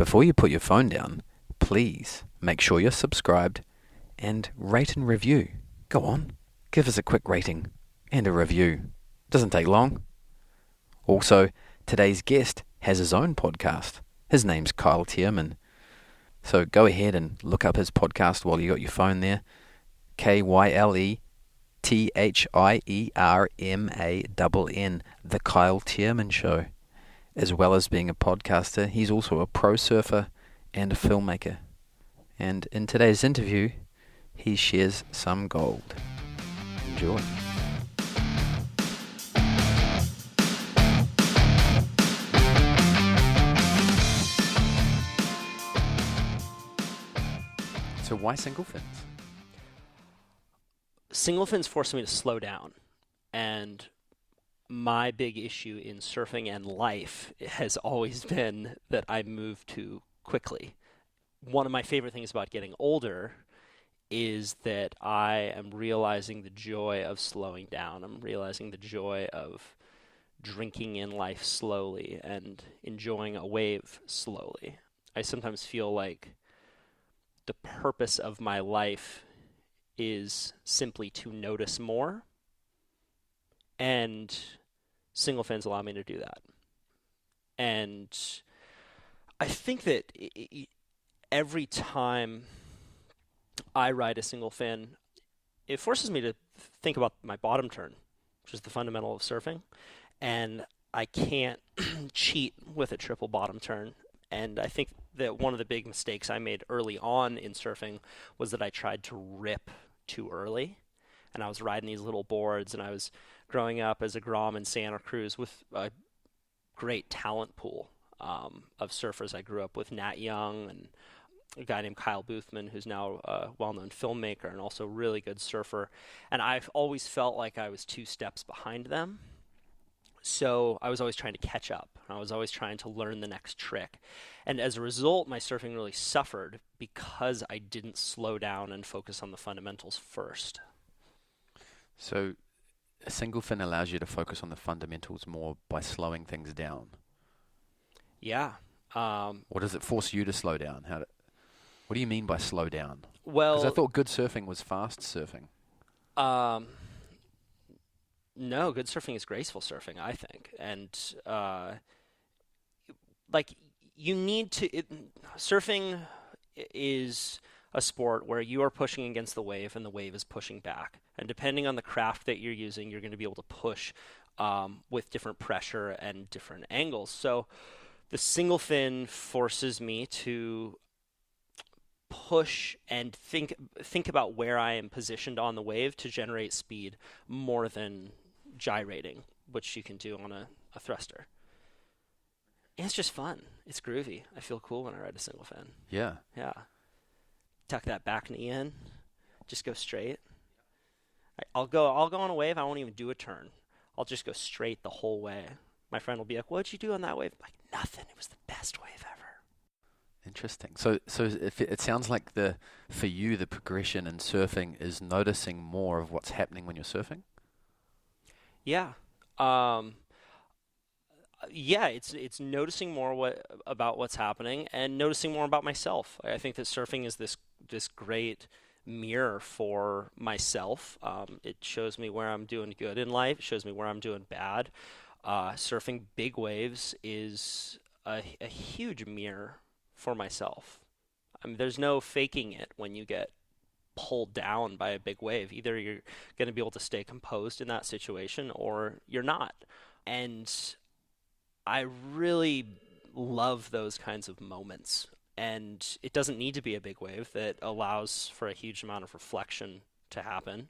Before you put your phone down, please make sure you're subscribed and rate and review. Go on, give us a quick rating and a review. Doesn't take long. Also, today's guest has his own podcast. His name's Thiermann. So go ahead and look up his podcast while you got your phone there. Kyle Thiermann, The Kyle Thiermann Show. As well as being a podcaster, he's also a pro surfer and a filmmaker. And in today's interview, he shares some gold. Enjoy. So why single fins? Single fins forced me to slow down, and my big issue in surfing and life has always been that I move too quickly. One of my favorite things about getting older is that I am realizing the joy of slowing down. I'm realizing the joy of drinking in life slowly and enjoying a wave slowly. I sometimes feel like the purpose of my life is simply to notice more, and single fins allow me to do that. And I think that every time I ride a single fin, it forces me to think about my bottom turn, which is the fundamental of surfing, and I can't cheat with a triple bottom turn. And I think that one of the big mistakes I made early on in surfing was that I tried to rip too early. And I was riding these little boards, and I was growing up as a Grom in Santa Cruz with a great talent pool of surfers. I grew up with Nat Young and a guy named Kyle Boothman, who's now a well-known filmmaker and also a really good surfer. And I've always felt like I was 2 steps behind them. So I was always trying to catch up. I was always trying to learn the next trick. And as a result, my surfing really suffered because I didn't slow down and focus on the fundamentals first. So a single fin allows you to focus on the fundamentals more by slowing things down. Yeah. Or does it force you to slow down? What do you mean by slow down? Well, because I thought good surfing was fast surfing. No, good surfing is graceful surfing, I think. And you need to... surfing is a sport where you are pushing against the wave and the wave is pushing back. And depending on the craft that you're using, you're going to be able to push with different pressure and different angles. So the single fin forces me to push and think about where I am positioned on the wave to generate speed more than gyrating, which you can do on a thruster. And it's just fun. It's groovy. I feel cool when I ride a single fin. Yeah. Yeah. Tuck that back knee in. Just go straight. I'll go on a wave. I won't even do a turn. I'll just go straight the whole way. My friend will be like, "What'd you do on that wave?" I'm like, "Nothing. It was the best wave ever." Interesting. So if it sounds like for you the progression in surfing is noticing more of what's happening when you're surfing? Yeah. Yeah, it's noticing more about what's happening and noticing more about myself. I think that surfing is this great mirror for myself. It shows me where I'm doing good in life. It shows me where I'm doing bad. Surfing big waves is a huge mirror for myself. I mean, there's no faking it when you get pulled down by a big wave. Either you're going to be able to stay composed in that situation or you're not. And I really love those kinds of moments. And it doesn't need to be a big wave that allows for a huge amount of reflection to happen.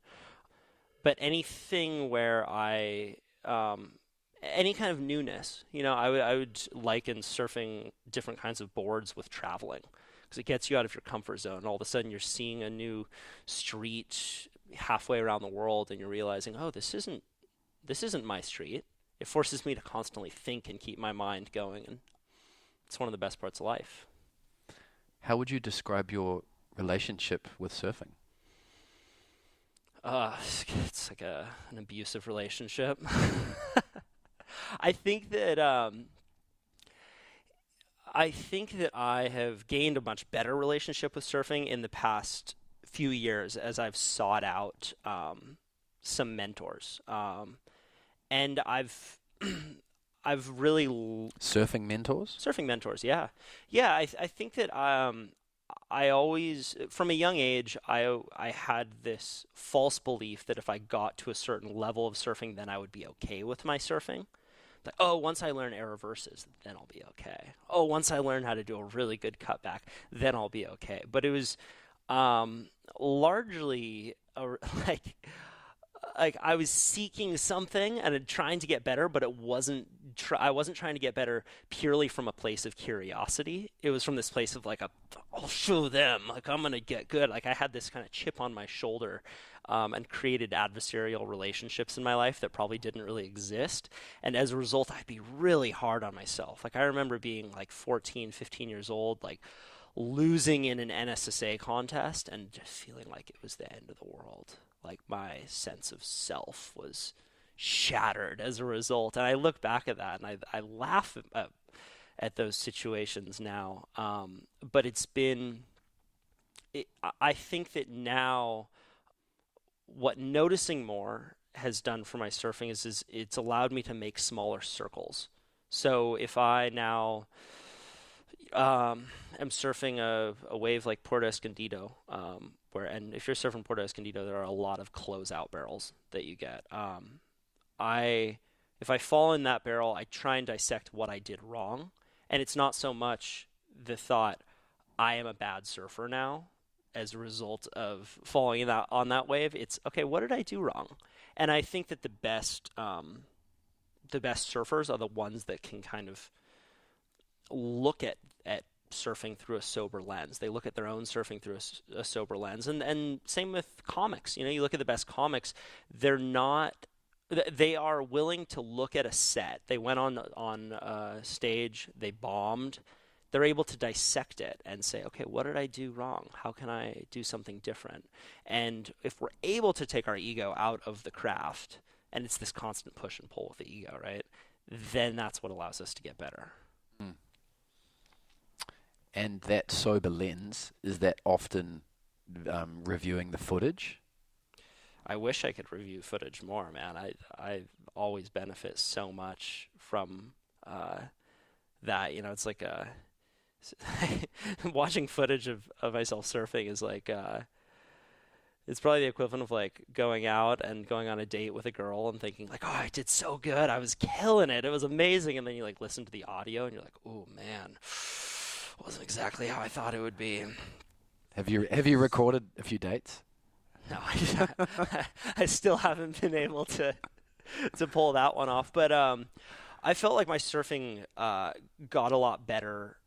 But anything where any kind of newness, I would liken surfing different kinds of boards with traveling, because it gets you out of your comfort zone. All of a sudden you're seeing a new street halfway around the world and you're realizing, oh, this isn't my street. It forces me to constantly think and keep my mind going, and it's one of the best parts of life. How would you describe your relationship with surfing? It's like an abusive relationship. I think that I think that I have gained a much better relationship with surfing in the past few years as I've sought out some mentors, and I've really Surfing mentors? surfing mentors. Yeah, yeah. I think that I always, from a young age, I had this false belief that if I got to a certain level of surfing, then I would be okay with my surfing. Like, oh, once I learn air reverses, then I'll be okay. Oh, once I learn how to do a really good cutback, then I'll be okay. But it was largely like I was seeking something and trying to get better, but it wasn't. I wasn't trying to get better purely from a place of curiosity. It was from this place of like I'll show them, like I'm gonna get good. Like I had this kind of chip on my shoulder, and created adversarial relationships in my life that probably didn't really exist. And as a result, I'd be really hard on myself. Like I remember being like 14, 15 years old, like losing in an NSSA contest and just feeling like it was the end of the world. Like my sense of self was shattered as a result. And I look back at that and I laugh at those situations now. But I think that now what noticing more has done for my surfing is it's allowed me to make smaller circles. So if I now am surfing a wave like Puerto Escondido, and if you're surfing Puerto Escondido, there are a lot of closeout barrels that you get. If I fall in that barrel, I try and dissect what I did wrong, and it's not so much the thought I am a bad surfer now as a result of falling on that wave. It's okay, what did I do wrong? And I think that the best surfers are the ones that can kind of look at surfing through a sober lens. They look at their own surfing through a sober lens, and same with comics. You look at the best comics; they are willing to look at a set. They went on stage, they bombed. They're able to dissect it and say, okay, what did I do wrong? How can I do something different? And if we're able to take our ego out of the craft, and it's this constant push and pull with the ego, right? Then that's what allows us to get better. Mm. And that sober lens, is that often reviewing the footage? I wish I could review footage more, man. I always benefit so much from that. It's like watching footage of myself surfing is like it's probably the equivalent of like going out and going on a date with a girl and thinking like, oh, I did so good, I was killing it, it was amazing, and then you like listen to the audio and you're like, oh man, wasn't exactly how I thought it would be. Have you recorded a few dates? No, I still haven't been able to pull that one off. But I felt like my surfing got a lot better.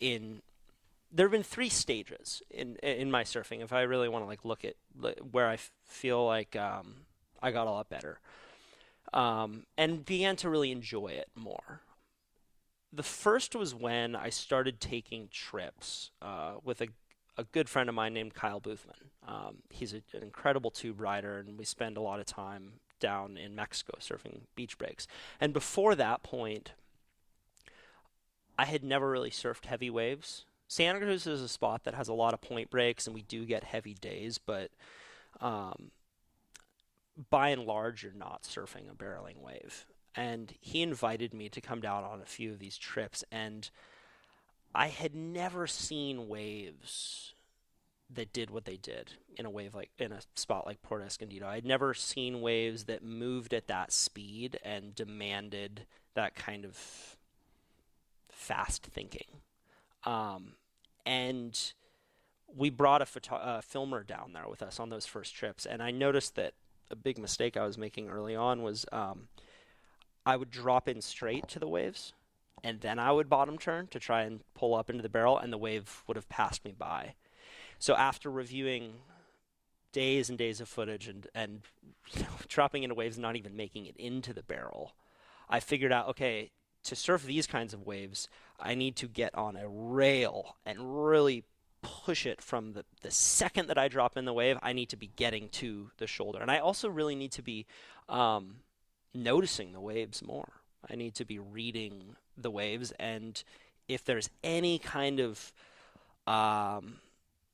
There have been 3 stages in my surfing. If I really want to like look at where I feel like I got a lot better, and began to really enjoy it more. The first was when I started taking trips with a good friend of mine named Kyle Boothman. He's an incredible tube rider, and we spend a lot of time down in Mexico surfing beach breaks. And before that point, I had never really surfed heavy waves. Santa Cruz is a spot that has a lot of point breaks, and we do get heavy days, but by and large, you're not surfing a barreling wave. And he invited me to come down on a few of these trips, and I had never seen waves that did what they did in a spot like Puerto Escondido. I'd never seen waves that moved at that speed and demanded that kind of fast thinking. And we brought a filmer down there with us on those first trips, and I noticed that a big mistake I was making early on was I would drop in straight to the waves, and then I would bottom turn to try and pull up into the barrel, and the wave would have passed me by. So after reviewing days and days of footage and dropping into waves, not even making it into the barrel, I figured out, okay, to surf these kinds of waves, I need to get on a rail and really push it from the second that I drop in the wave. I need to be getting to the shoulder. And I also really need to be noticing the waves more. I need to be reading the waves, and if there's any kind of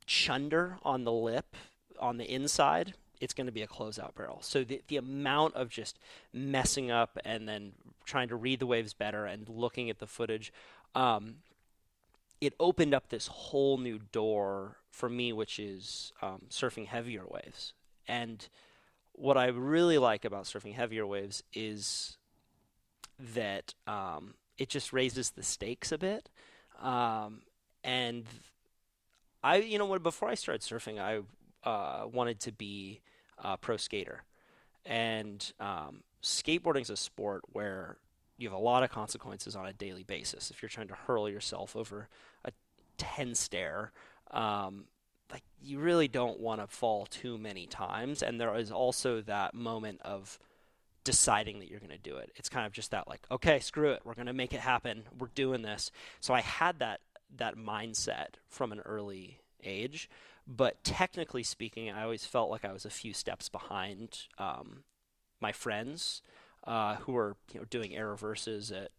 chunder on the lip on the inside, it's going to be a closeout barrel. So the amount of just messing up and then trying to read the waves better and looking at the footage, it opened up this whole new door for me, which is surfing heavier waves. And what I really like about surfing heavier waves is that it just raises the stakes a bit. And before I started surfing, I wanted to be a pro skater. And skateboarding is a sport where you have a lot of consequences on a daily basis. If you're trying to hurl yourself over a 10 stair, like you really don't want to fall too many times. And there is also that moment of deciding that you're going to do it. It's kind of just that like, okay, screw it. We're going to make it happen. We're doing this. So I had that mindset from an early age. But technically speaking, I always felt like I was a few steps behind my friends who were doing air reverses at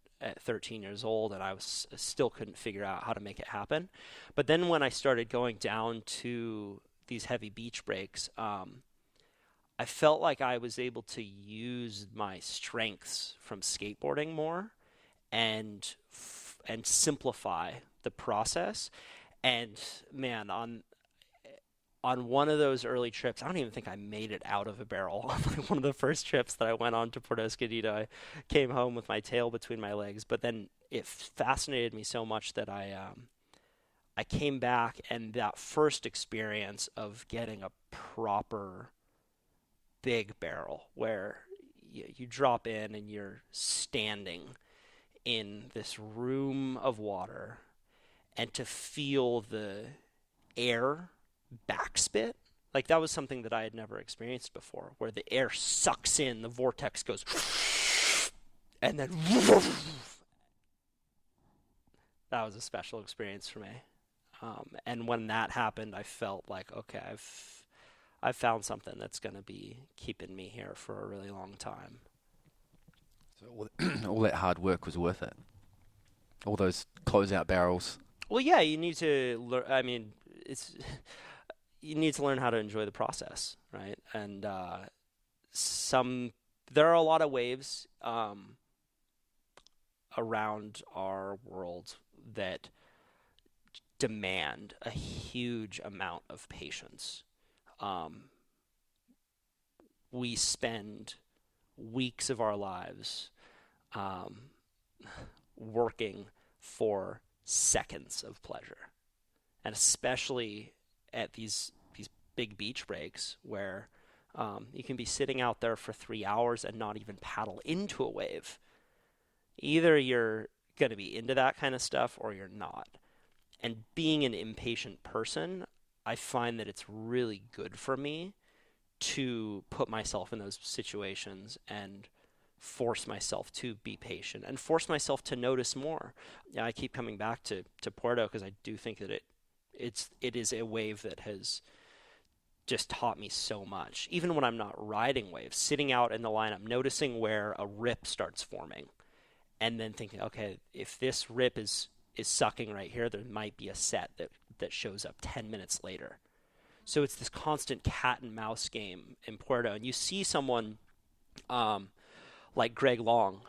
13 years old, and I still couldn't figure out how to make it happen. But then when I started going down to these heavy beach breaks, I felt like I was able to use my strengths from skateboarding more and simplify the process. And man, on one of those early trips, I don't even think I made it out of a barrel. On one of the first trips that I went on to Puerto Escondido, I came home with my tail between my legs. But then it fascinated me so much that I came back, and that first experience of getting a proper big barrel where you drop in and you're standing in this room of water, and to feel the air backspit, like that was something that I had never experienced before, where the air sucks in, the vortex goes, and then that was a special experience for me. And when that happened, I felt like, okay, I've found something that's going to be keeping me here for a really long time. So all that hard work was worth it. All those closeout barrels. Well, yeah, you need to learn. I mean, you need to learn how to enjoy the process, right? And there are a lot of waves around our world that demand a huge amount of patience. We spend weeks of our lives working for seconds of pleasure, and especially at these big beach breaks where you can be sitting out there for 3 hours and not even paddle into a wave. Either you're going to be into that kind of stuff or you're not. And being an impatient person, I find that it's really good for me to put myself in those situations and force myself to be patient and force myself to notice more. Yeah, I keep coming back to Puerto because I do think that it is a wave that has just taught me so much. Even when I'm not riding waves, sitting out in the lineup, noticing where a rip starts forming, and then thinking, okay, if this rip is sucking right here, there might be a set that shows up 10 minutes later. So it's this constant cat and mouse game in Puerto, and you see someone like Greg Long,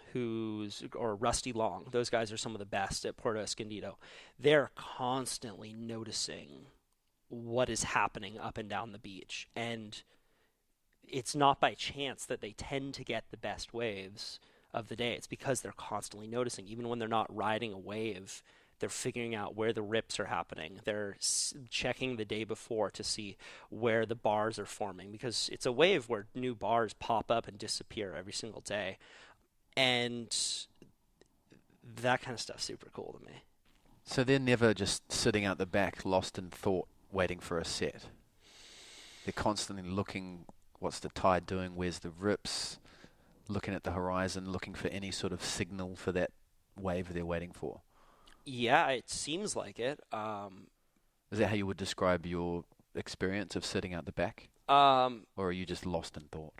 or Rusty Long. Those guys are some of the best at Puerto Escondido. They're constantly noticing what is happening up and down the beach, and it's not by chance that they tend to get the best waves of the day. It's because they're constantly noticing. Even when they're not riding a wave, they're figuring out where the rips are happening. They're checking the day before to see where the bars are forming, because it's a wave where new bars pop up and disappear every single day. And that kind of stuff's super cool to me. So they're never just sitting out the back, lost in thought, waiting for a set. They're constantly looking, what's the tide doing, where's the rips, looking at the horizon, looking for any sort of signal for that wave they're waiting for. Yeah, it seems like it. Is that how you would describe your experience of sitting out the back? Or are you just lost in thought?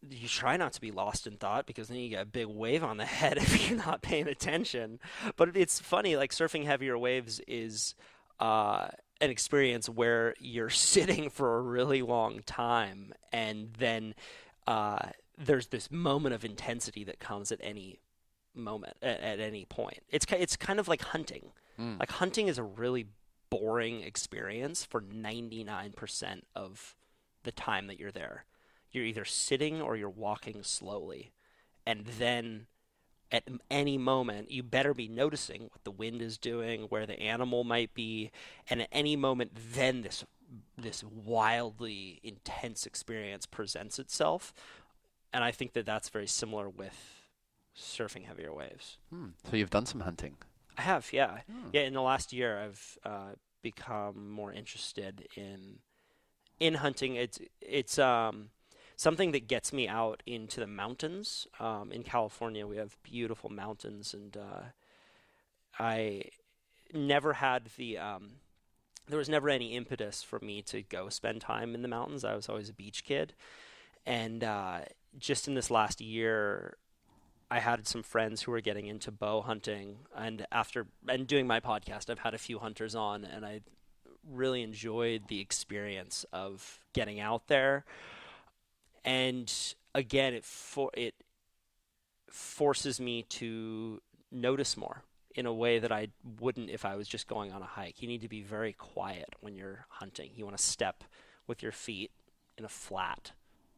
you try not to be lost in thought because then you get a big wave on the head if you're not paying attention. But it's funny, like surfing heavier waves is uh, an experience where you're sitting for a really long time, and then there's this moment of intensity that comes at any moment, at any point. It's kind of like hunting. Mm. Like hunting is a really boring experience for 99% of the time that you're there. You're either sitting or you're walking slowly. And then at any moment, you better be noticing what the wind is doing, where the animal might be, and at any moment, then this wildly intense experience presents itself. And I think that that's very similar with surfing heavier waves. Mm. So you've done some hunting. I have, yeah, Oh. yeah. In the last year, I've become more interested in hunting. It's something that gets me out into the mountains. In California, we have beautiful mountains, and I never had there was never any impetus for me to go spend time in the mountains. I was always a beach kid, and just in this last year, I had some friends who were getting into bow hunting, and doing my podcast, I've had a few hunters on, and I really enjoyed the experience of getting out there. And again, it forces me to notice more in a way that I wouldn't if I was just going on a hike. You need to be very quiet when you're hunting. You want to step with your feet in a flat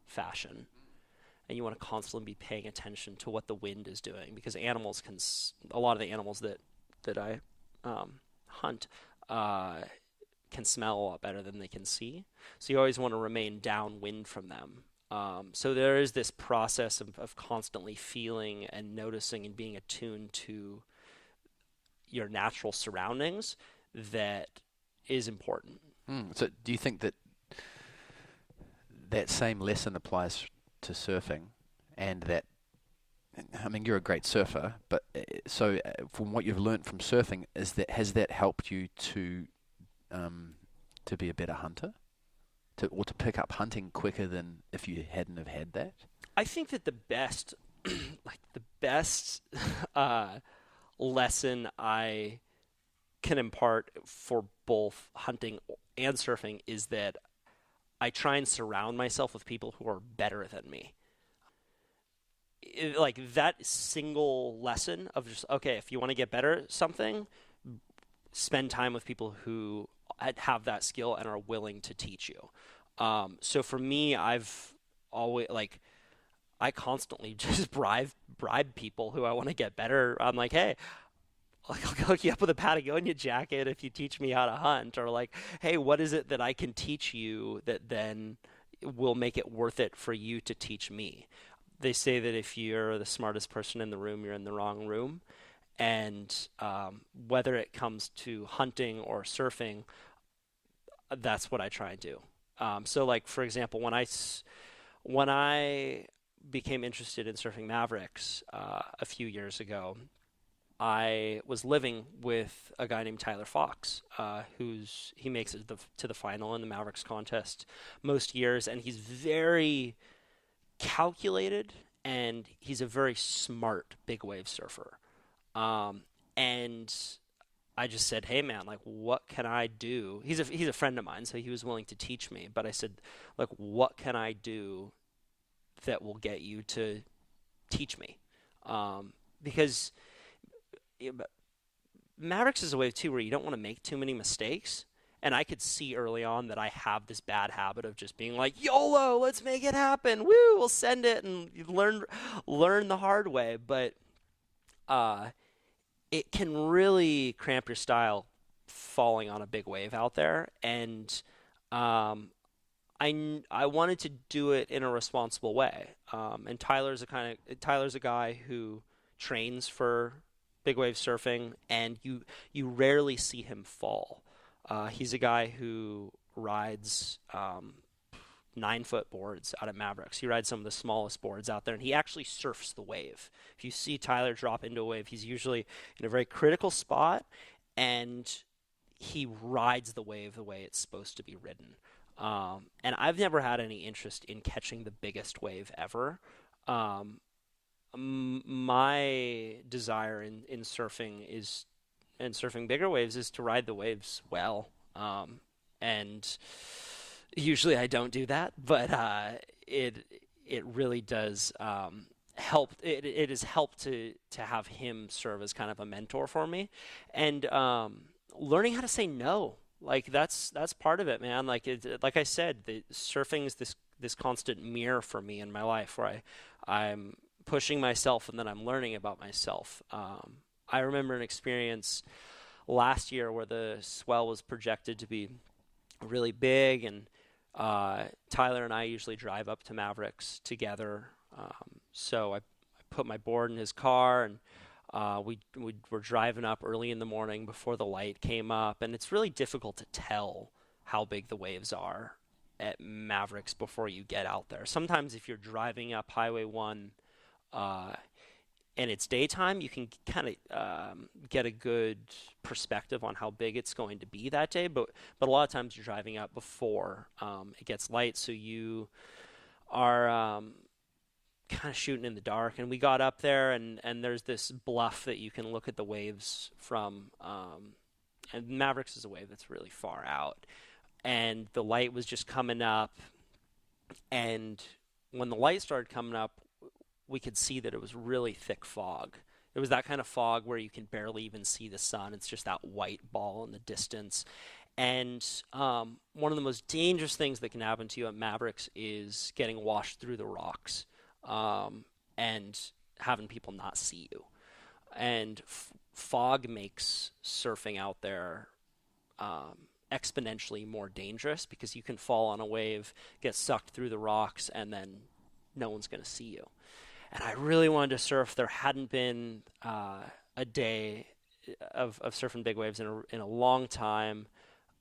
fashion, and you want to constantly be paying attention to what the wind is doing because a lot of the animals that I hunt can smell a lot better than they can see. So you always want to remain downwind from them. So there is this process of constantly feeling and noticing and being attuned to your natural surroundings that is important. Mm. So do you think that that same lesson applies to surfing, and that I mean you're a great surfer, but from what you've learnt from surfing, is that has that helped you to be a better hunter, to pick up hunting quicker than if you hadn't have had that? I think that the best, like the best lesson I can impart for both hunting and surfing is that I try and surround myself with people who are better than me. Like that single lesson of just, okay, if you want to get better at something, spend time with people who have that skill and are willing to teach you. So for me, I've always like I constantly just bribe people who I want to get better. I'm like, hey, like I'll hook you up with a Patagonia jacket if you teach me how to hunt, or like, hey, what is it that I can teach you that then will make it worth it for you to teach me? They say that if you're the smartest person in the room, you're in the wrong room. And whether it comes to hunting or surfing, that's what I try and do. So, like for example, when I became interested in surfing Mavericks a few years ago, I was living with a guy named Tyler Fox, he makes it to the final in the Mavericks contest most years, and he's very calculated and he's a very smart big wave surfer. And I just said, "Hey man, like what can I do?" He's a friend of mine, so he was willing to teach me. But I said, "Like what can I do that will get you to teach me?" Because Mavericks is a way too where you don't want to make too many mistakes. And I could see early on that I have this bad habit of just being like, YOLO, let's make it happen. Woo, we'll send it and you learn the hard way. But it can really cramp your style falling on a big wave out there. And um, I wanted to do it in a responsible way. And Tyler's a guy who trains for big wave surfing, and you rarely see him fall. He's a guy who rides 9-foot boards out at Mavericks. He rides some of the smallest boards out there, and he actually surfs the wave. If you see Tyler drop into a wave, he's usually in a very critical spot, and he rides the wave the way it's supposed to be ridden. And I've never had any interest in catching the biggest wave ever. Um, my desire in surfing is and surfing bigger waves is to ride the waves well. And usually I don't do that, but it it really does help. It has helped to have him serve as kind of a mentor for me, and learning how to say no. Like that's part of it, man. Like I said, the surfing is this constant mirror for me in my life where I'm pushing myself and then I'm learning about myself. I remember an experience last year where the swell was projected to be really big, and Tyler and I usually drive up to Mavericks together. So I put my board in his car, and we were driving up early in the morning before the light came up, and it's really difficult to tell how big the waves are at Mavericks before you get out there. Sometimes if you're driving up Highway 1 uh, and it's daytime, you can kind of get a good perspective on how big it's going to be that day. But a lot of times you're driving up before it gets light, so you are kind of shooting in the dark. And we got up there, and there's this bluff that you can look at the waves from. And Mavericks is a wave that's really far out, and the light was just coming up. And when the light started coming up, we could see that it was really thick fog. It was that kind of fog where you can barely even see the sun. It's just that white ball in the distance. And one of the most dangerous things that can happen to you at Mavericks is getting washed through the rocks and having people not see you. And fog makes surfing out there exponentially more dangerous because you can fall on a wave, get sucked through the rocks, and then no one's going to see you. And I really wanted to surf. There hadn't been a day of surfing big waves in a long time.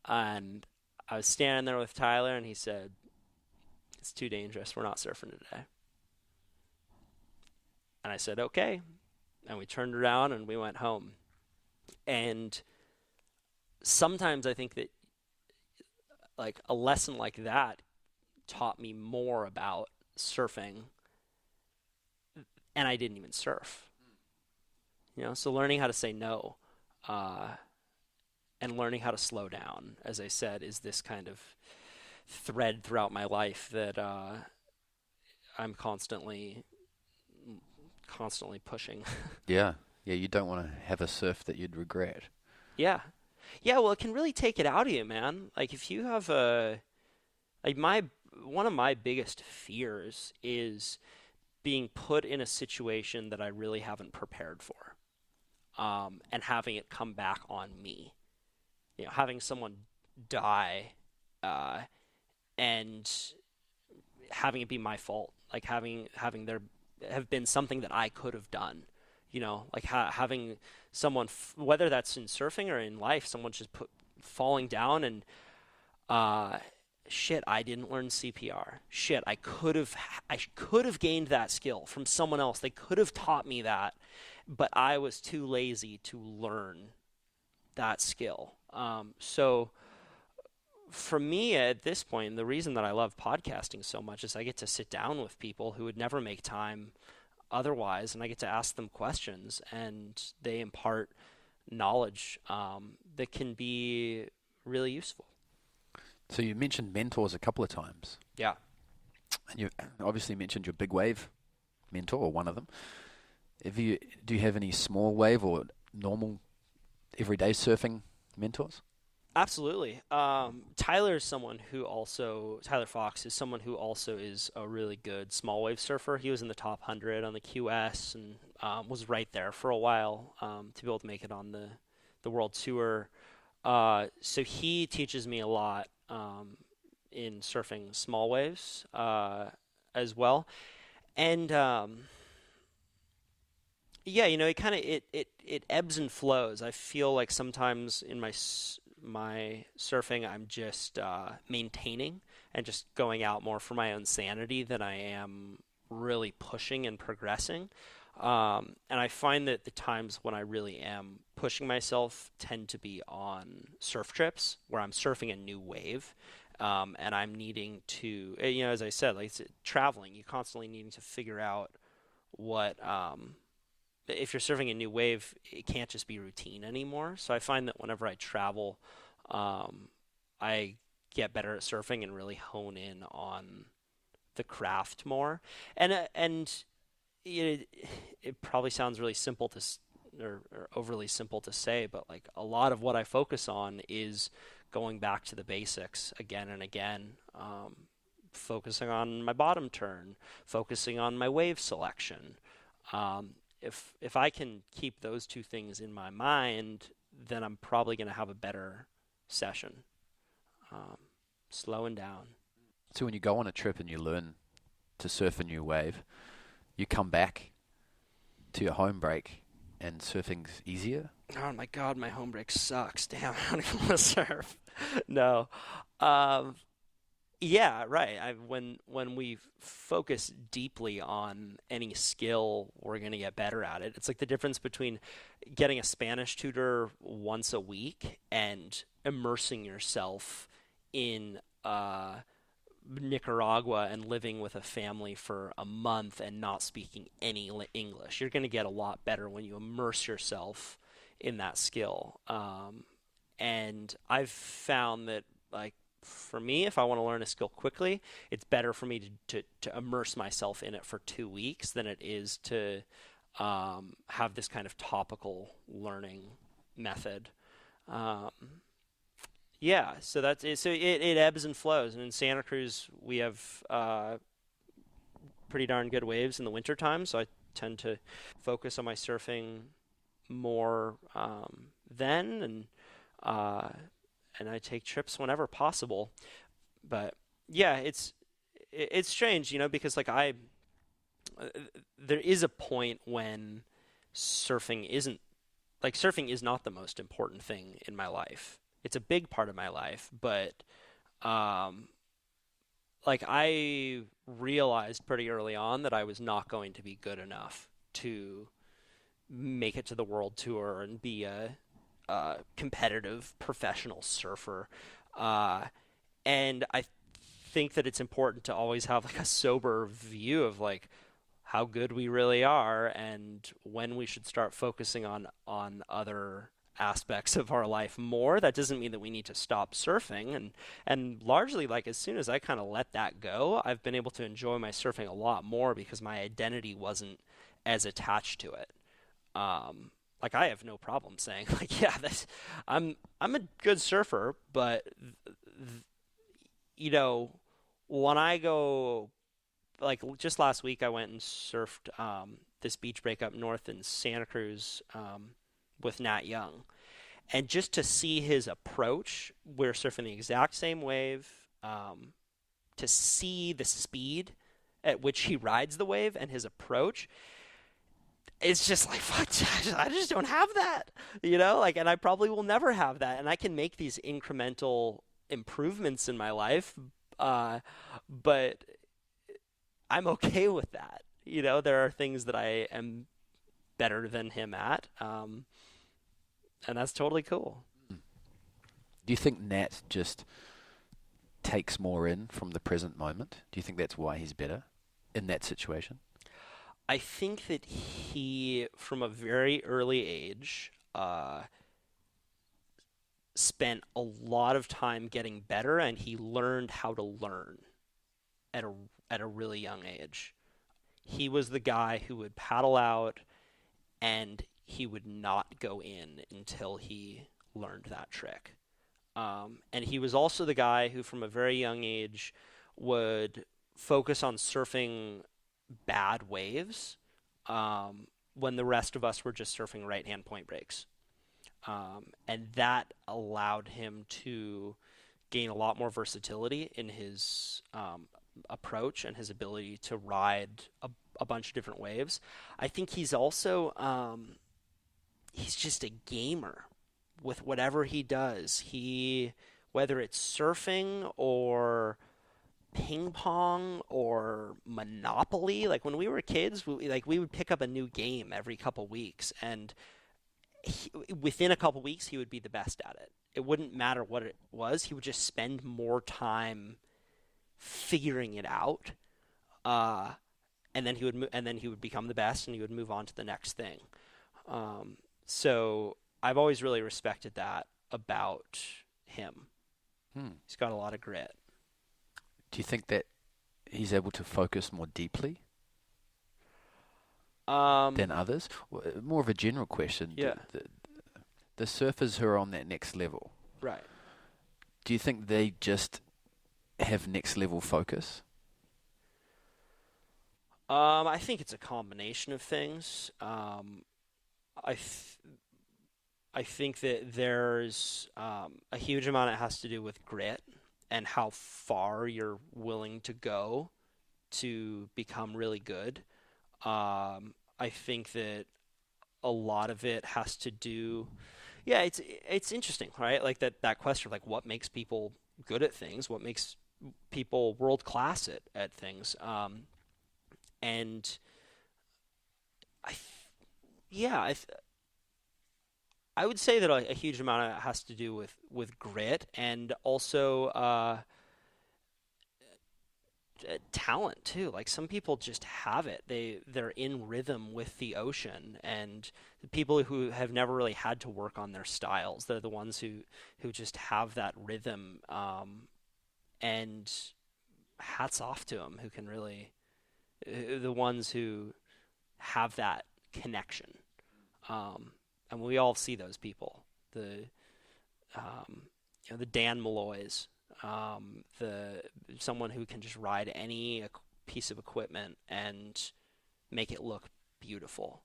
And I was standing there with Tyler, and he said, "It's too dangerous. We're not surfing today." And I said, "Okay." And we turned around, and we went home. And sometimes I think that like a lesson like that taught me more about surfing, and I didn't even surf. So learning how to say no, and learning how to slow down, as I said, is this kind of thread throughout my life that I'm constantly pushing. Yeah. Yeah, you don't want to have a surf that you'd regret. Yeah. Yeah, well, it can really take it out of you, man. Like if you have one of my biggest fears is being put in a situation that I really haven't prepared for, and having it come back on me. Having someone die, and having it be my fault. Like having there have been something that I could have done. Like having someone, whether that's in surfing or in life, someone just falling down and shit, I didn't learn CPR. Shit, I could have gained that skill from someone else. They could have taught me that, but I was too lazy to learn that skill. So for me at this point, the reason that I love podcasting so much is I get to sit down with people who would never make time otherwise, and I get to ask them questions, and they impart knowledge that can be really useful. So you mentioned mentors a couple of times. Yeah. And you obviously mentioned your big wave mentor, or one of them. Do you have any small wave or normal everyday surfing mentors? Absolutely. Tyler Fox is someone who also is a really good small wave surfer. He was in the top 100 on the QS and was right there for a while to be able to make it on the world tour. So he teaches me a lot in surfing small waves as well. And yeah, it ebbs and flows. I feel like sometimes in my surfing, I'm just maintaining and just going out more for my own sanity than I am really pushing and progressing. And I find that the times when I really am pushing myself tend to be on surf trips where I'm surfing a new wave. And I'm needing to, as I said, like traveling, you constantly needing to figure out what, if you're surfing a new wave, it can't just be routine anymore. So I find that whenever I travel, um, I get better at surfing and really hone in on the craft more. And it, it probably sounds really simple or overly simple to say, but like a lot of what I focus on is going back to the basics again and again. Focusing on my bottom turn, focusing on my wave selection. Um, if I can keep those two things in my mind, then I'm probably going to have a better session. Um, Slowing down. So when you go on a trip and you learn to surf a new wave, you come back to your home break and surfing's easier? Oh my God, my home break sucks. Damn, I don't even want to surf. No. Um, yeah, right. When we focus deeply on any skill, we're going to get better at it. It's like the difference between getting a Spanish tutor once a week and immersing yourself in Nicaragua and living with a family for a month and not speaking any English. You're going to get a lot better when you immerse yourself in that skill. And I've found that, like, for me, if I want to learn a skill quickly, it's better for me to immerse myself in it for 2 weeks than it is to have this kind of topical learning method. Um, yeah, so that's it. So it ebbs and flows. And in Santa Cruz, we have pretty darn good waves in the wintertime, so I tend to focus on my surfing more then, uh, and I take trips whenever possible. But yeah, it's strange, because like uh, there is a point when surfing is not the most important thing in my life. It's a big part of my life, but um, like I realized pretty early on that I was not going to be good enough to make it to the world tour and be a competitive professional surfer. Uh, and I think that it's important to always have like a sober view of like how good we really are and when we should start focusing on other aspects of our life more. That doesn't mean that we need to stop surfing, and largely like as soon as I kind of let that go, I've been able to enjoy my surfing a lot more because my identity wasn't as attached to it. Um, like I have no problem saying like yeah, I'm a good surfer, but you know when I go, like just last week I went and surfed this beach break up north in Santa Cruz with Nat Young, and just to see his approach, we're surfing the exact same wave. To see the speed at which he rides the wave and his approach, it's just like fuck, I just don't have that, like, and I probably will never have that. And I can make these incremental improvements in my life, but I'm okay with that. There are things that I am better than him at, and that's totally cool. Do you think Nat just takes more in from the present moment? Do you think that's why he's better in that situation? I think that he, from a very early age, spent a lot of time getting better, and he learned how to learn at a really young age. He was the guy who would paddle out and he would not go in until he learned that trick. And he was also the guy who, from a very young age, would focus on surfing bad waves when the rest of us were just surfing right hand point breaks. And that allowed him to gain a lot more versatility in his approach and his ability to ride a bunch of different waves. I think he's also he's just a gamer with whatever he does. Whether it's surfing or ping pong or Monopoly, like when we were kids, we would pick up a new game every couple weeks, and within a couple weeks he would be the best at it. it wouldn't matter what it was. He would just spend more time figuring it out, and then he would become the best, and he would move on to the next thing. So I've always really respected that about him. He's got a lot of grit. Do you think that he's able to focus more deeply than others? More of a general question. Yeah. The surfers who are on that next level, Right. do you think they just have next level focus? I think it's a combination of things. I think that there's a huge amount that has to do with grit and how far you're willing to go to become really good. I think that a lot of it has to do, yeah, it's interesting, right? Like that question of like what makes people good at things, what makes people world class at things, and I, yeah, I would say that a huge amount of it has to do with grit and also talent too. Like some people just have it. They're in rhythm with the ocean, and the people who have never really had to work on their styles, they're the ones who just have that rhythm. And hats off to them who can really, the ones who have that connection. And we all see those people. The Dan Malloys, someone who can just ride any piece of equipment and make it look beautiful.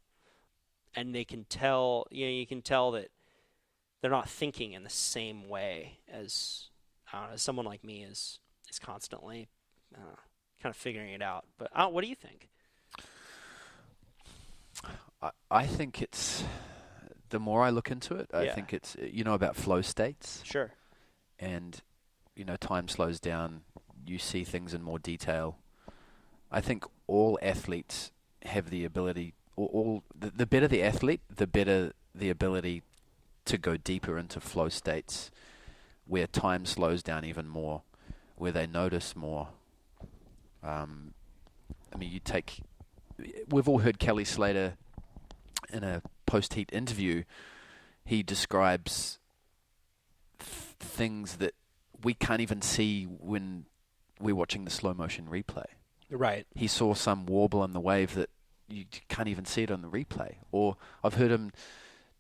And they can tell, you can tell that they're not thinking in the same way as someone like me is constantly kind of figuring it out. But what do you think? I think it's, the more I look into it, I think it's, about flow states. Sure. And, time slows down, you see things in more detail. I think all athletes have the ability, the better the athlete, the better the ability to go deeper into flow states where time slows down even more, where they notice more. We've all heard Kelly Slater in a post-heat interview. He describes things that we can't even see when we're watching the slow motion replay. Right. He saw some warble in the wave that you can't even see it on the replay. Or I've heard him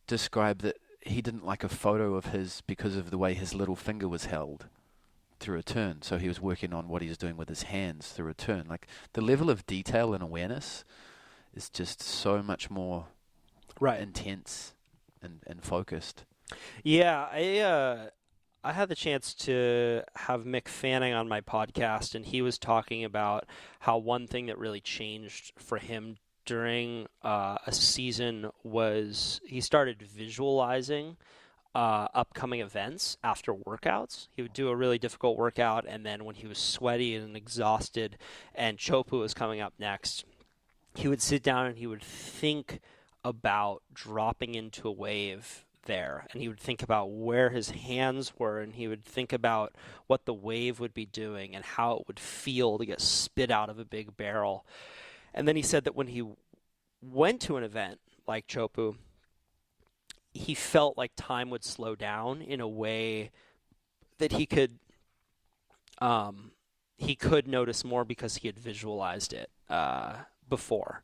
describe that he didn't like a photo of his because of the way his little finger was held through a turn. So he was working on what he was doing with his hands through a turn. Like the level of detail and awareness is just so much more intense and focused. Yeah, I had the chance to have Mick Fanning on my podcast, and he was talking about how one thing that really changed for him during a season was he started visualizing upcoming events after workouts. He would do a really difficult workout, and then when he was sweaty and exhausted and Chopu was coming up next, he would sit down and he would think about dropping into a wave there, and he would think about where his hands were, and he would think about what the wave would be doing and how it would feel to get spit out of a big barrel. And then he said that when he went to an event like Chopu, he felt like time would slow down in a way that he could notice more because he had visualized it before.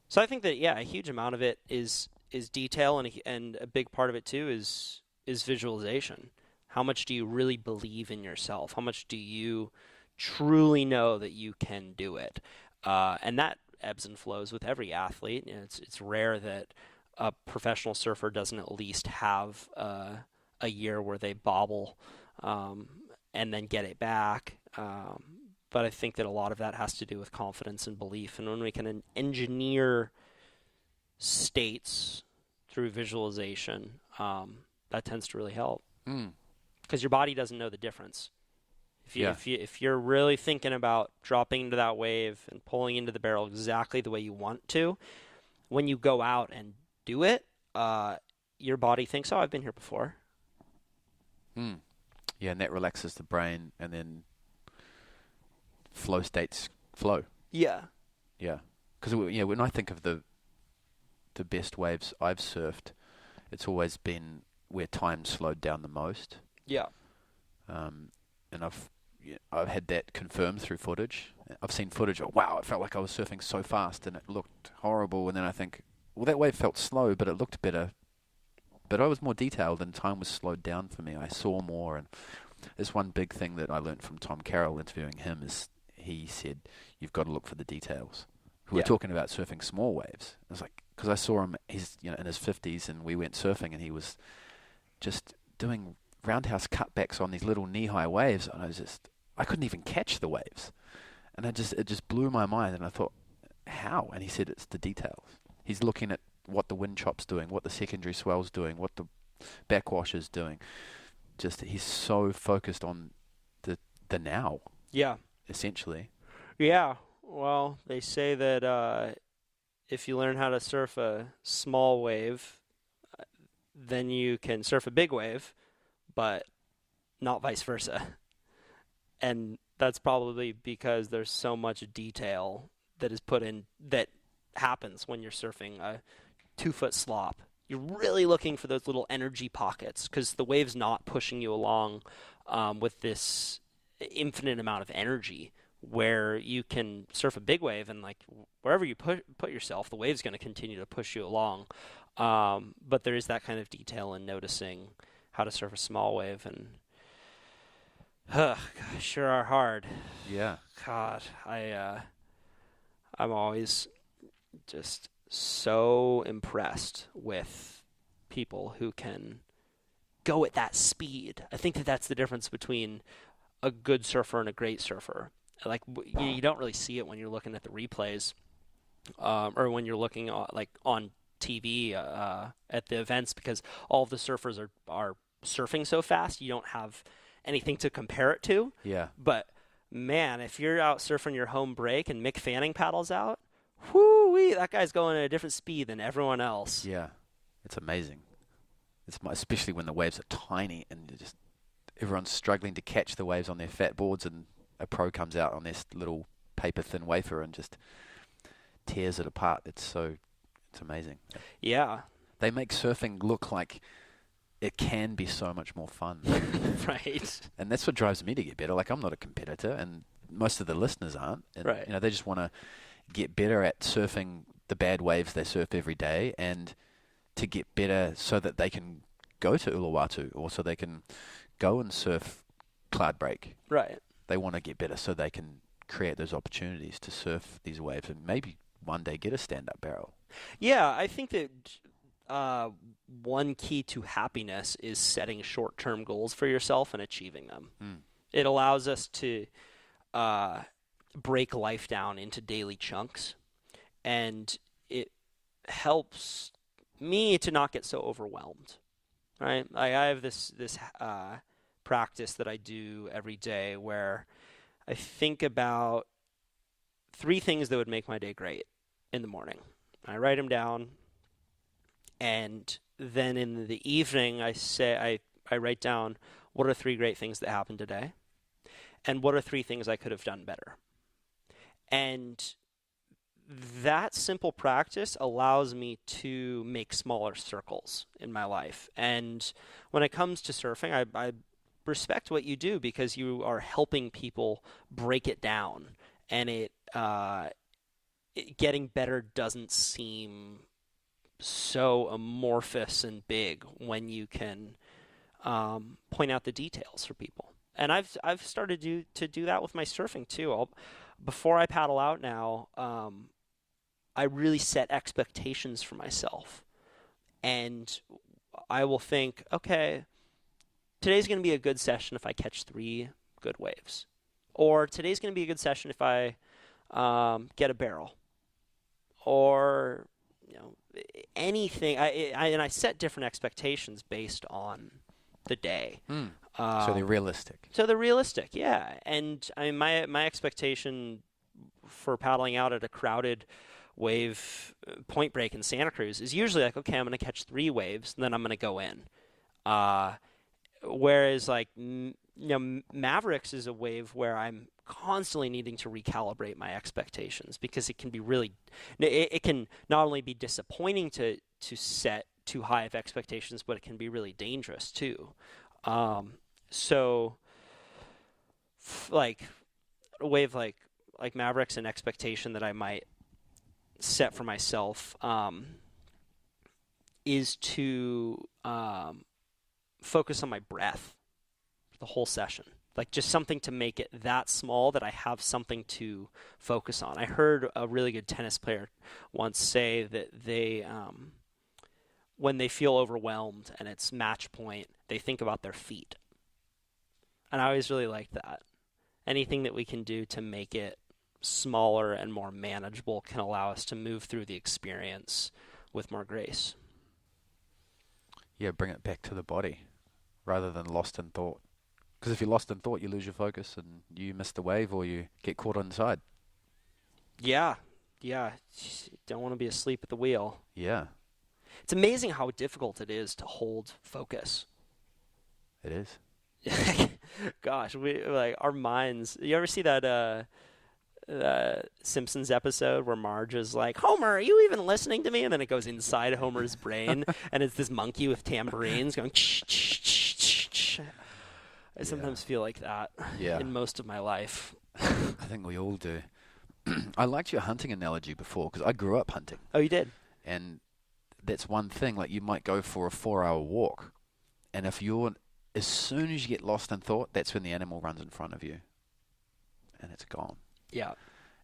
So I think that a huge amount of it is detail, and a big part of it too is visualization. How much do you really believe in yourself? How much do you truly know that you can do it? And that ebbs and flows with every athlete. It's rare that a professional surfer doesn't at least have a year where they bobble and then get it back. But I think that a lot of that has to do with confidence and belief. And when we can engineer states through visualization, that tends to really help. Because your body doesn't know the difference. If you're really thinking about dropping into that wave and pulling into the barrel exactly the way you want to, when you go out and do it, your body thinks, oh, I've been here before. Mm. Yeah, and that relaxes the brain, and then flow states flow. Yeah. Yeah, because when I think of the best waves I've surfed, it's always been where time slowed down the most. Yeah. And I've had that confirmed through footage. I've seen footage of, wow, it felt like I was surfing so fast and it looked horrible. And then I think, well, that wave felt slow, but it looked better. But I was more detailed and time was slowed down for me. I saw more. And there's one big thing that I learned from Tom Carroll interviewing him is he said, you've got to look for the details. We were talking about surfing small waves. I was like, because I saw him, he's in his 50s and we went surfing and he was just doing roundhouse cutbacks on these little knee-high waves, and I couldn't even catch the waves, and it just blew my mind. And I thought, how? And he said it's the details. He's looking at what the wind chop's doing, what the secondary swell's doing, what the backwash is doing. Just he's so focused on the now. Yeah. Essentially. Yeah. Well, they say that if you learn how to surf a small wave, then you can surf a big wave, but not vice versa. And that's probably because there's so much detail that is put in that happens when you're surfing a 2-foot slop. You're really looking for those little energy pockets because the wave's not pushing you along with this infinite amount of energy, where you can surf a big wave and like wherever you put yourself, the wave's going to continue to push you along. But there is that kind of detail in noticing how to surf a small wave, and sure are hard. Yeah. God, I'm always just so impressed with people who can go at that speed. I think that that's the difference between a good surfer and a great surfer. Like you don't really see it when you're looking at the replays, or when you're looking on TV at the events, because all of the surfers are surfing so fast. You don't have anything to compare it to. Yeah. But man, if you're out surfing your home break and Mick Fanning paddles out, whoo-wee, that guy's going at a different speed than everyone else. Yeah. It's amazing. Especially when the waves are tiny and everyone's struggling to catch the waves on their fat boards, and a pro comes out on this little paper thin wafer and just tears it apart. It's amazing. Yeah. They make surfing look like it can be so much more fun. Right. And that's what drives me to get better. Like, I'm not a competitor, and most of the listeners aren't. And, right. They just want to get better at surfing the bad waves they surf every day, and to get better so that they can go to Uluwatu, or so they can go and surf Cloud Break. Right. They want to get better so they can create those opportunities to surf these waves and maybe one day get a stand-up barrel. Yeah, I think that one key to happiness is setting short-term goals for yourself and achieving them. Mm. It allows us to break life down into daily chunks, and it helps me to not get so overwhelmed. Right? I have this practice that I do every day where I think about 3 things that would make my day great in the morning. I write them down, and then in the evening I write down what are 3 great things that happened today, and what are 3 things I could have done better. And that simple practice allows me to make smaller circles in my life. And when it comes to surfing, I respect what you do, because you are helping people break it down, and it getting better doesn't seem so amorphous and big when you can point out the details for people. And I've started to do that with my surfing too. Before I paddle out now, I really set expectations for myself, and I will think, okay, today's going to be a good session if I catch 3 good waves, or today's going to be a good session if I get a barrel, or anything. I set different expectations based on the day. So they're realistic. Yeah. And I mean, my expectation for paddling out at a crowded wave point break in Santa Cruz is usually like, okay, I'm going to catch 3 waves, and then I'm going to go in. Whereas like Mavericks is a wave where I'm constantly needing to recalibrate my expectations because it can be really, it can not only be disappointing to set too high of expectations, but it can be really dangerous too. So like a wave like Mavericks, an expectation that I might set for myself is to focus on my breath the whole session. Like just something to make it that small that I have something to focus on. I heard a really good tennis player once say that they, when they feel overwhelmed and it's match point, they think about their feet. And I always really like that. Anything that we can do to make it smaller and more manageable can allow us to move through the experience with more grace. Yeah, bring it back to the body rather than lost in thought. Because if you're lost in thought, you lose your focus and you miss the wave or you get caught inside. Yeah. Don't want to be asleep at the wheel. Yeah. It's amazing how difficult it is to hold focus. It is. Gosh, we like our minds. You ever see that Simpsons episode where Marge is like, "Homer, are you even listening to me?" And then it goes inside Homer's brain, and it's this monkey with tambourines going. I sometimes feel like that in most of my life. I think we all do. I liked your hunting analogy before because I grew up hunting. Oh, you did? And that's one thing. Like you might go for a 4-hour walk, and as soon as you get lost in thought, that's when the animal runs in front of you, and it's gone. Yeah.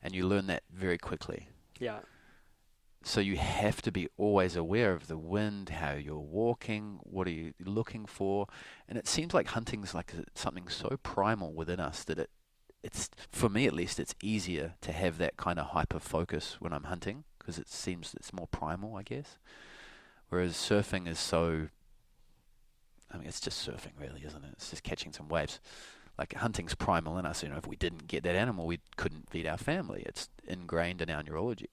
And you learn that very quickly. Yeah. So you have to be always aware of the wind, how you're walking, what are you looking for. And it seems like hunting's like something so primal within us that it's, for me at least, it's easier to have that kind of hyper focus when I'm hunting because it seems it's more primal, I guess. Whereas surfing is so, I mean, it's just surfing really, isn't it? It's just catching some waves. Like hunting's primal in us. If we didn't get that animal, we couldn't feed our family. It's ingrained in our neurology.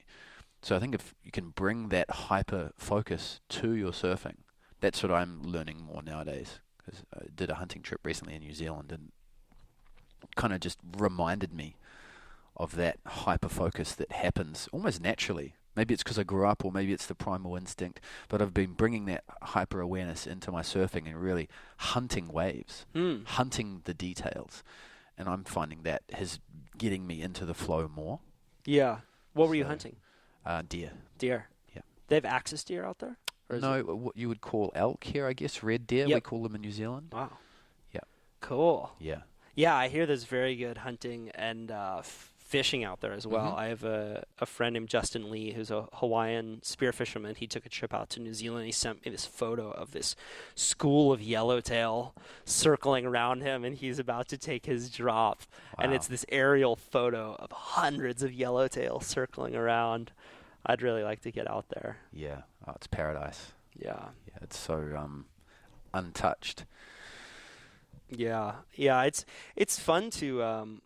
So I think if you can bring that hyper focus to your surfing, that's what I'm learning more nowadays. Because I did a hunting trip recently in New Zealand and it kind of just reminded me of that hyper focus that happens almost naturally. Maybe it's because I grew up or maybe it's the primal instinct, but I've been bringing that hyper awareness into my surfing and really hunting waves, hunting the details. And I'm finding that is getting me into the flow more. Yeah. What were you hunting? Deer. Deer. Yeah. They have axis deer out there? No, what you would call elk here, I guess. Red deer, Yep. we call them in New Zealand. Wow. Yeah. Cool. Yeah. Yeah, I hear there's very good hunting and fishing out there as well. Mm-hmm. I have a friend named Justin Lee who's a Hawaiian spear fisherman. He took a trip out to New Zealand. He sent me this photo of this school of yellowtail circling around him, and he's about to take his drop. Wow. And it's this aerial photo of hundreds of yellowtail circling around. I'd really like to get out there. Yeah. Oh, it's paradise. Yeah. Yeah, it's so untouched. Yeah. It's fun to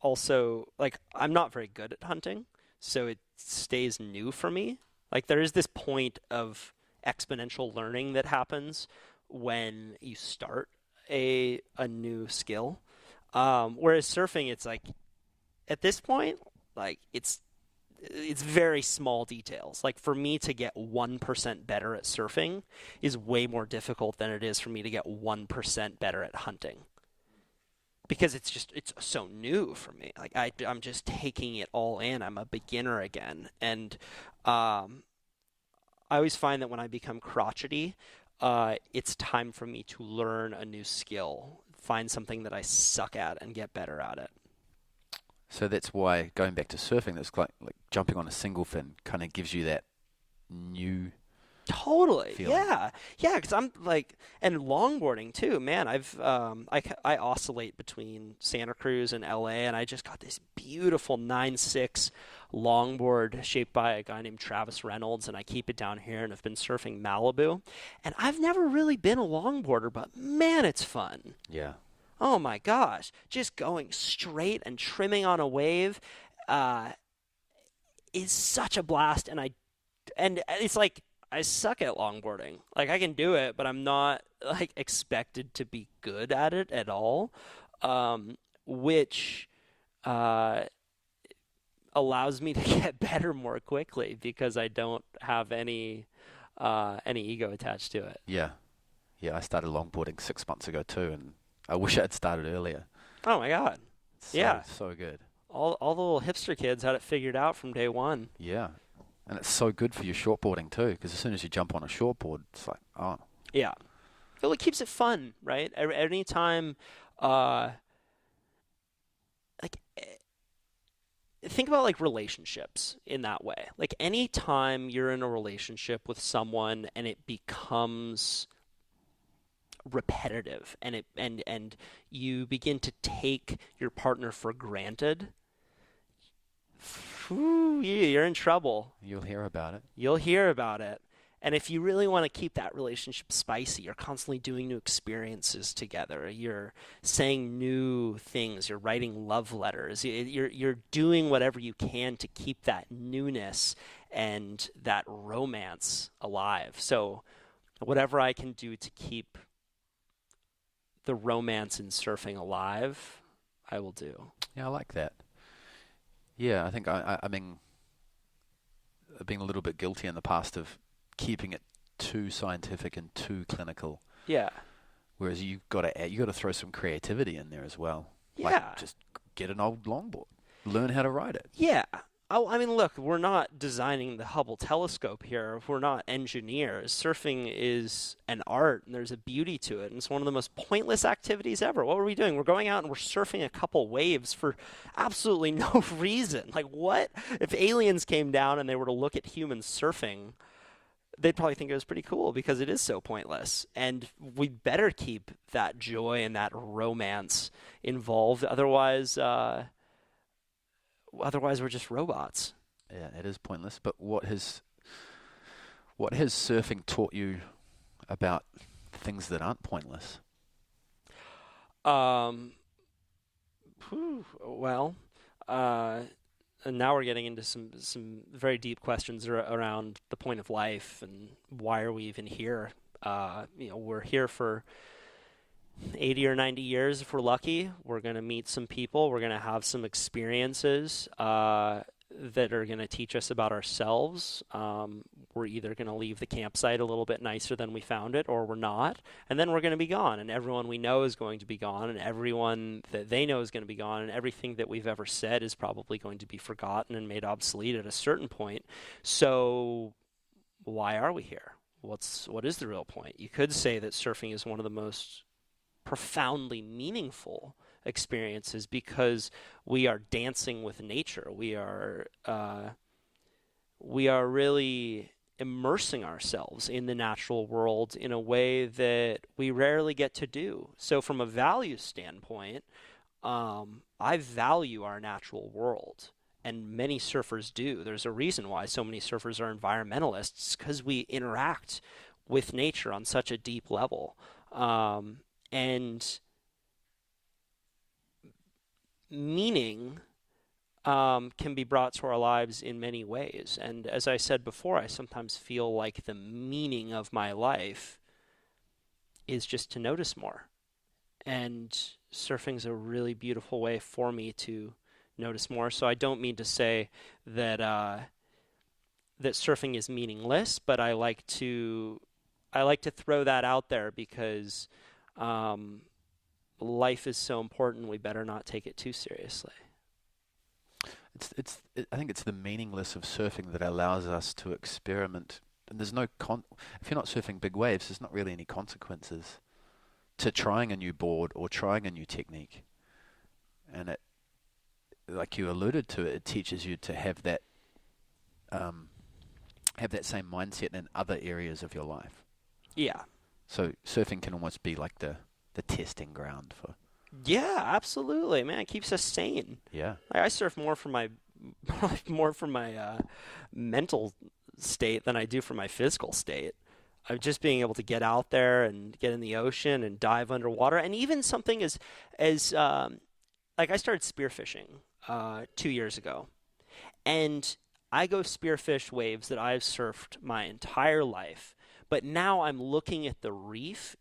also, like, I'm not very good at hunting, so it stays new for me. Like, there is this point of exponential learning that happens when you start a new skill. Whereas surfing, it's like, at this point, like, it's very small details. Like, for me to get 1% better at surfing is way more difficult than it is for me to get 1% better at hunting. Because it's so new for me. Like I'm just taking it all in. I'm a beginner again. And I always find that when I become crotchety, it's time for me to learn a new skill, find something that I suck at and get better at it. So that's why, going back to surfing, that's like jumping on a single fin kind of gives you that new Totally. feeling. Yeah, because I'm like, and longboarding too, man. I oscillate between Santa Cruz and LA, and I just got this beautiful 9.6 longboard shaped by a guy named Travis Reynolds, and I keep it down here, and I've been surfing Malibu. And I've never really been a longboarder, but man, it's fun. Yeah. Oh my gosh, just going straight and trimming on a wave is such a blast, and it's like, I suck at longboarding. Like I can do it, but I'm not like expected to be good at it at all. Which uh, allows me to get better more quickly because I don't have any ego attached to it. Yeah. Yeah, I started longboarding 6 months ago too, and I wish I had started earlier. Oh my God. It's Yeah. so good. All the little hipster kids had it figured out from day one. Yeah. And it's so good for your shortboarding too, because as soon as you jump on a shortboard, it's like, oh, Yeah. Well, it keeps it fun, right? Anytime, uh, like, think about like relationships in that way. Like, anytime you're in a relationship with someone and it becomes repetitive and you begin to take your partner for granted, you're in trouble. you'll hear about it. You'll hear about it. And if you really want to keep that relationship spicy, you're constantly doing new experiences together. You're saying new things. You're writing love letters. You're doing whatever you can to keep that newness and that romance alive. So whatever I can do to keep the romance in surfing alive, I will do. Yeah, I like that. Yeah, I think I mean, I've been a little bit guilty in the past of keeping it too scientific and too clinical. Yeah. Whereas you got to throw some creativity in there as well. Yeah. Like just get an old longboard, learn how to ride it. Yeah. Oh, I mean, look, we're not designing the Hubble telescope here. We're not engineers. Surfing is an art, and there's a beauty to it. And it's one of the most pointless activities ever. What were we doing? We're going out and we're surfing a couple waves for absolutely no reason. Like, what? If aliens came down and they were to look at humans surfing, they'd probably think it was pretty cool because it is so pointless. And we better keep that joy and that romance involved. Otherwise, we're just robots. Yeah, it is pointless. But what has surfing taught you about things that aren't pointless? Well, and now we're getting into some very deep questions around the point of life and why are we even here? We're here for 80 or 90 years if we're lucky. We're going to meet some people. We're going to have some experiences that are going to teach us about ourselves. We're either going to leave the campsite a little bit nicer than we found it, or we're not. And then we're going to be gone, and everyone we know is going to be gone, and everyone that they know is going to be gone, and everything that we've ever said is probably going to be forgotten and made obsolete at a certain point. So why are we here? What is the real point? You could say that surfing is one of the most profoundly meaningful experiences because we are dancing with nature. We are really immersing ourselves in the natural world in a way that we rarely get to do. So from a value standpoint, I value our natural world. And many surfers do. There's a reason why so many surfers are environmentalists, because we interact with nature on such a deep level. And meaning can be brought to our lives in many ways. And as I said before, I sometimes feel like the meaning of my life is just to notice more. And surfing's a really beautiful way for me to notice more. So I don't mean to say that that surfing is meaningless, but I like to throw that out there because life is so important. We better not take it too seriously. I think it's the meaningless of surfing that allows us to experiment. And there's no if you're not surfing big waves, there's not really any consequences to trying a new board or trying a new technique. And it, like you alluded to, it teaches you to have that same mindset in other areas of your life. Yeah. So surfing can almost be like the testing ground for. Yeah, absolutely, man. It keeps us sane. Yeah. I surf more for my mental state than I do for my physical state. Of just being able to get out there and get in the ocean and dive underwater, and even something as like I started spearfishing 2 years ago, and I go spearfish waves that I've surfed my entire life, but now I'm looking at the reef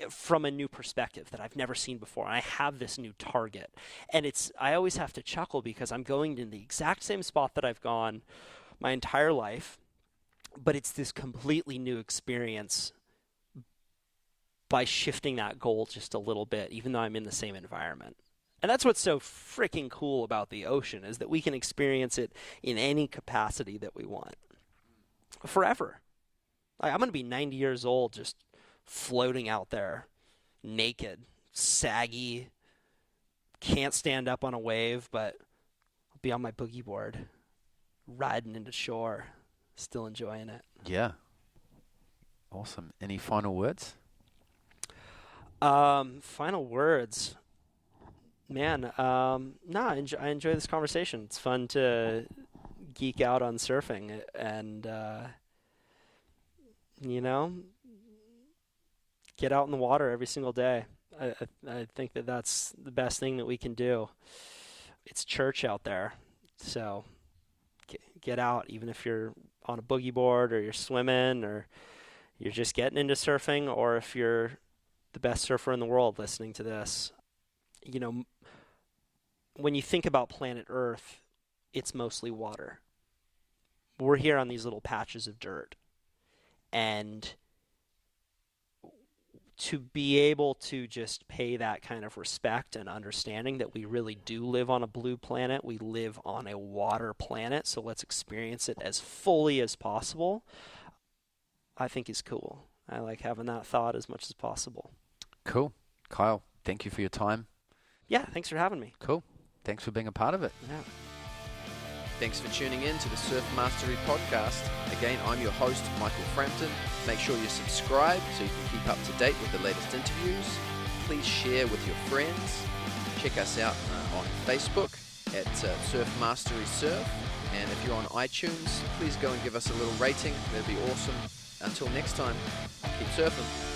from a new perspective that I've never seen before. And I have this new target. And I always have to chuckle because I'm going in the exact same spot that I've gone my entire life, but it's this completely new experience by shifting that goal just a little bit, even though I'm in the same environment. And that's what's so freaking cool about the ocean, is that we can experience it in any capacity that we want. Forever. I'm going to be 90 years old just floating out there, naked, saggy, can't stand up on a wave, but I'll be on my boogie board, riding into shore, still enjoying it. Yeah. Awesome. Any final words? Final words. Man, I enjoy this conversation. It's fun to geek out on surfing and, get out in the water every single day. I think that's the best thing that we can do. It's church out there. So get out, even if you're on a boogie board or you're swimming or you're just getting into surfing, or if you're the best surfer in the world listening to this. When you think about planet Earth, it's mostly water. We're here on these little patches of dirt. And to be able to just pay that kind of respect and understanding that we really do live on a blue planet, we live on a water planet, so let's experience it as fully as possible, I think is cool. I like having that thought as much as possible. Cool. Kyle, thank you for your time. Yeah, thanks for having me. Cool. Thanks for being a part of it. Yeah. Thanks for tuning in to the Surf Mastery Podcast. Again, I'm your host, Michael Frampton. Make sure you subscribe so you can keep up to date with the latest interviews. Please share with your friends. Check us out on Facebook at Surf Mastery Surf. And if you're on iTunes, please go and give us a little rating. That'd be awesome. Until next time, keep surfing.